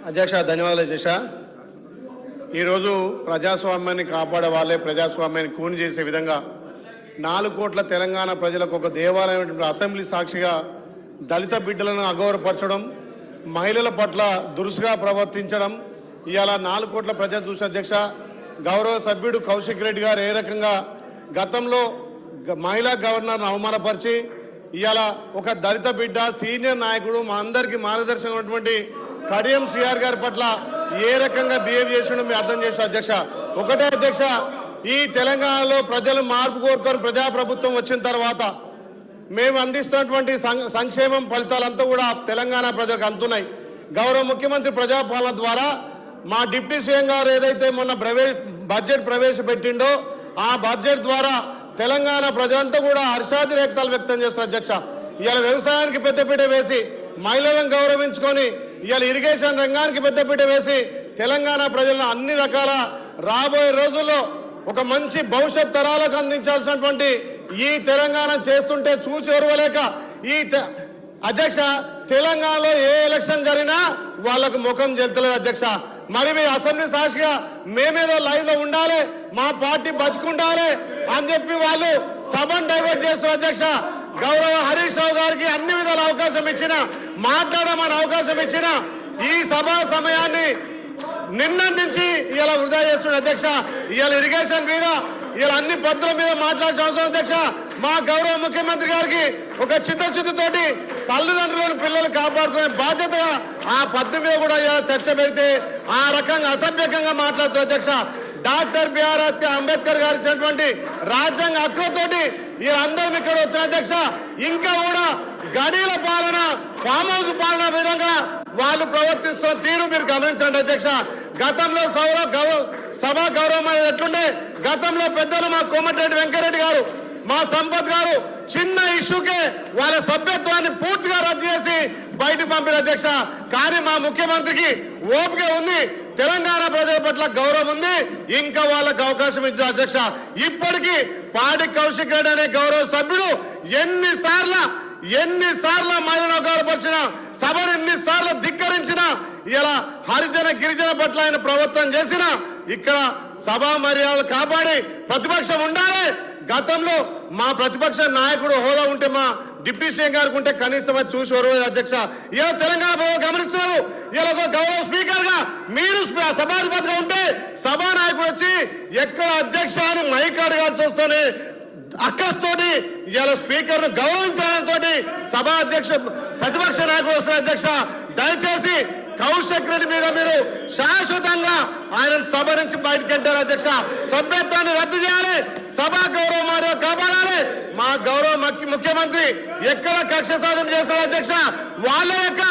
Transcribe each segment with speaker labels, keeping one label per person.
Speaker 1: అధ్యక్ష ధన్యవాదాలు అధ్యక్ష. ఈరోజు ప్రజాస్వామ్యాన్ని కాపాడే వాళ్ళే ప్రజాస్వామ్యాన్ని కూని చేసే విధంగా 4 కోట్ల తెలంగాణ ప్రజలకు ఒక దేవాలయం అసెంబ్లీ సాక్షిగా దళిత బిడ్డలను అగౌరవపరచడం, మహిళల పట్ల దురుసుగా ప్రవర్తించడం ఇవాళ 4 కోట్ల ప్రజలు చూసే అధ్యక్ష. గౌరవ సభ్యుడు కౌశిక్ రెడ్డి గారు ఏ రకంగా గతంలో మహిళా గవర్నర్ను అవమానపరిచి ఇవాళ ఒక దళిత బిడ్డ సీనియర్ నాయకుడు మా అందరికీ మార్గదర్శనం ఉన్నటువంటి కడియం శ్రీఆర్ గారి పట్ల ఏ రకంగా బిహేవ్ చేసిండో మీరు అర్థం చేసిన అధ్యక్ష. ఒకటే అధ్యక్ష, ఈ తెలంగాణలో ప్రజలు మార్పు కోరుకొని ప్రజాప్రభుత్వం వచ్చిన తర్వాత మేము అందిస్తున్నటువంటి సంక్షేమం ఫలితాలంతా కూడా తెలంగాణ ప్రజలకు అందుతున్నాయి. గౌరవ ముఖ్యమంత్రి ప్రజాపాలన ద్వారా మా డిప్యూటీ సీఎం గారు ఏదైతే మొన్న బడ్జెట్ ప్రవేశపెట్టిండో ఆ బడ్జెట్ ద్వారా తెలంగాణ ప్రజలంతా కూడా హర్షాతిరేక్తాలు వ్యక్తం చేస్తారు అధ్యక్ష. ఇవాళ వ్యవసాయానికి పెద్దపీట వేసి మహిళలను గౌరవించుకొని ఇవాళ ఇరిగేషన్ రంగానికి పెద్దపీట వేసి తెలంగాణ ప్రజలను అన్ని రకాల రాబోయే రోజుల్లో ఒక మంచి భవిష్యత్ తరాలకు అందించాల్సినటువంటి ఈ తెలంగాణ చేస్తుంటే చూసి ఓర్వలేక ఈ అధ్యక్ష తెలంగాణలో ఏ ఎలక్షన్ జరిగినా వాళ్ళకు ముఖం చెల్తలేదు అధ్యక్ష. మరి మీ అసెంబ్లీ సాక్షిగా మేమేదో లైవ్ లో ఉండాలి, మా పార్టీ బతుకుండాలి అని చెప్పి వాళ్ళు సభను డైవర్ట్ చేస్తున్నారు అధ్యక్ష. గౌరవ హరీష్ రావు గారికి అన్ని విధాల అవకాశం ఇచ్చిన, మాట్లాడమని అవకాశం ఇచ్చిన ఈ సభా సమయాన్ని నిన్న నుంచి ఇలా వృధా చేస్తున్న అధ్యక్ష. ఇవాళ ఇరిగేషన్ మీద ఇలా అన్ని పత్రుల మీద మాట్లాడాల్సిన అవసరం అధ్యక్ష. మా గౌరవ ముఖ్యమంత్రి గారికి ఒక చిత్తశుద్ధితోటి తల్లిదండ్రులను పిల్లలు కాపాడుకునే బాధ్యతగా ఆ పద్దు మీద కూడా చర్చ పెడితే ఆ రకంగా అసభ్యకంగా మాట్లాడుతున్న అధ్యక్ష. డాక్టర్ బిఆర్ అంబేద్కర్ గారు ఇచ్చినటువంటి రాజ్యాంగ హక్కులతోటి వీళ్ళందరం ఇక్కడ వచ్చిన అధ్యక్ష. ఇంకా కూడా గడీల పాలన, ఫామ్ హౌస్ పాలన విధంగా వాళ్ళు ప్రవర్తిస్తున్న తీరు మీరు గమనించండి అధ్యక్ష. గతంలో సభా గౌరవం అనేది ఎట్లుండే, గతంలో పెద్దలు మా కోమటిరెడ్డి వెంకరెడ్డి గారు, మా సంపత్ గారు చిన్న ఇష్యూకే వాళ్ళ సభ్యత్వాన్ని పూర్తిగా రద్దు చేసి బయటకు పంపిన అధ్యక్ష. కానీ మా ముఖ్యమంత్రికి ఓపిక ఉంది, తెలంగాణ ప్రజల పట్ల గౌరవం ఉంది, ఇంకా వాళ్ళకు అవకాశం ఇచ్చారు అధ్యక్ష. ఇప్పటికీ పాడి కౌశిక్ రెడ్డి అనే గౌరవ సభ్యుడు ఎన్నిసార్లు మహిళను గౌరవపరిచిన, సభను ఎన్నిసార్లు ధిక్కరించిన, ఇలా హరిజన గిరిజన పట్ల ఆయన ప్రవర్తన చేసిన ఇక్కడ సభా మర్యాదలు కాపాడి ప్రతిపక్షం ఉండాలి. గతంలో మా ప్రతిపక్ష నాయకుడు హోదా ఉంటే మా డిప్యూటీ సీఎం గారికి ఉంటే కనీసం అది చూసి వరవదు అధ్యక్ష. ఇలా తెలంగాణ ప్రజలు గమనిస్తున్నారు. ఇలా ఒక గౌరవ స్పీకర్ గా మీరు సభాధిపతిగా ఉంటే సభా నాయకుడు వచ్చి ఎక్కడ అధ్యక్ష అని మైక్ అడగాల్సి వస్తుంది అక్కస్తోటి ఇలా స్పీకర్ ను గౌరవించాలతో సభా అధ్యక్ష ప్రతిపక్ష నాయకుడు వస్తున్న అధ్యక్ష. దయచేసి కౌశిక్ రెడ్డి మీద మీరు శాశ్వతంగా ఆయన సభ నుంచి బయటకు వెళ్తారు అధ్యక్ష. సభ్యత్వాన్ని రద్దు చేయాలి, సభా గౌరవం మరియు కాపాడాలి. మా గౌరవ ముఖ్యమంత్రి ఎక్కడ కక్ష సాధన చేస్తారు అధ్యక్ష, వాళ్ళ యొక్క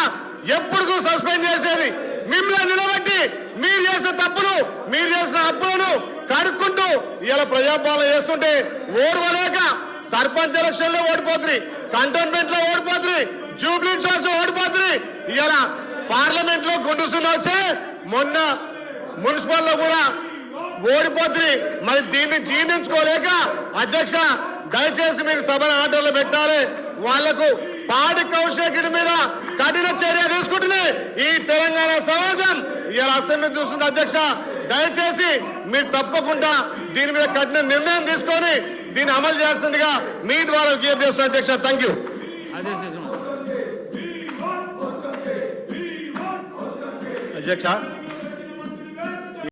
Speaker 1: ఎప్పుడు సస్పెండ్ చేసేది మిమ్మల్ని నిలబెట్టి మీరు చేసిన తప్పులు, మీరు చేసిన అప్పులను కడుక్కుంటూ ఇలా ప్రజాపాలన చేస్తుంటే ఓర్వలేక సర్పంచ్ ఎలక్షన్ లో ఓడిపోతుంది, కంటోన్మెంట్ లో ఓడిపోతుంది, జూబ్లీ హిల్స్ ఓడిపోతుంది, ఇలా పార్లమెంట్ లో గుండుసున్నా వచ్చే మొన్న మున్సిపల్ లో కూడా ఓడిపోతుంది. మరి దీన్ని జీర్ణించుకోలేక అధ్యక్ష దయచేసి మీరు సభను ఆటోలో పెట్టాలి. వాళ్లకు పాడి కౌశికుడి మీద కఠిన చర్య తీసుకుంటుంది ఈ తెలంగాణ సమాజం. ఇలా అసెంబ్లీ చూస్తుంది అధ్యక్ష. దయచేసి మీరు తప్పకుండా దీని మీద కఠిన నిర్ణయం తీసుకొని దీన్ని అమలు చేయాల్సిందిగా మీ ద్వారా విజ్ఞప్తి చేస్తున్నారు అధ్యక్ష. థ్యాంక్ యూ
Speaker 2: అధ్యక్ష.